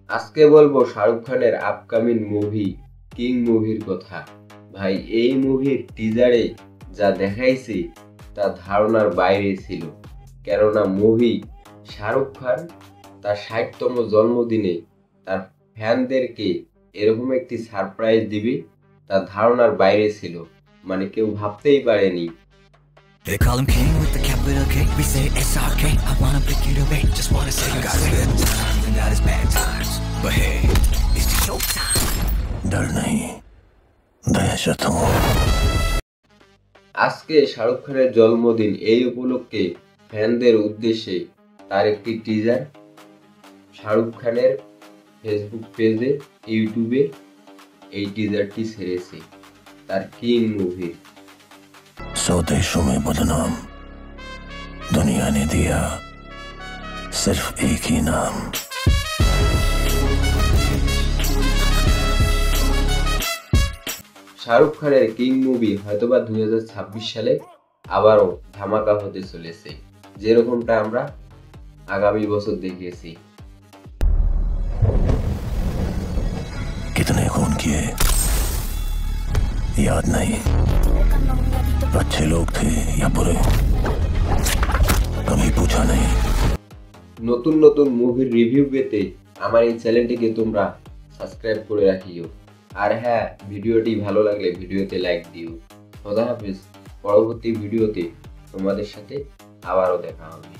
আজকে বলবো শাহরুখ খানের আপকামিং মুভি কিং মুভির কথা। ভাই এই মুভির টিজারে যা দেখাইছে তা ধারণার বাইরে ছিল। কেননা মুভি শাহরুখ খান তার ৬০তম জন্মদিনে তার ফ্যানদেরকে এরকম একটি সারপ্রাইজ দিবে তা ধারণার বাইরে ছিল, মানে কেউ ভাবতেই পারেনি। They call him king with the capital K. We say SRK. I wanna pick you to bait. Just wanna say I got good times and got his bad times. But hey, it's the show time. डर नहीं, दहशत हूँ। আজকে শাহরুখ খানের জন্মদিন, এই উপলক্ষে ফ্যানদের উদ্দেশ্যে তার একটি টিজার শাহরুখ খানের ফেসবুক পেজে, ইউটিউবে এই টিজারটি ছেড়েছে তার কিং মুভির। 100 देशों में बदनाम दुनिया ने दिया सिर्फ एक ही नाम। শাহরুখ খানের কিং মুভি হয়তোবা 2026 সালে আবারও ধামাকা হতে চলেছে, যেরকমটা আমরা আগামী বছর দেখিয়েছি। कितने खून किए याद नहीं, अच्छे लोग थे या बुरे कभी पूछा नहीं। নতুন নতুন মুভির রিভিউ পেতে আমার এই চ্যানেলটিকে তোমরা সাবস্ক্রাইব করে রাখিও। আর হ্যাঁ, ভিডিওটি ভালো লাগলে ভিডিওতে লাইক দিও। খোদা হাফেজ। পরবর্তী ভিডিওতে তোমাদের সাথে আবারও দেখা হবে।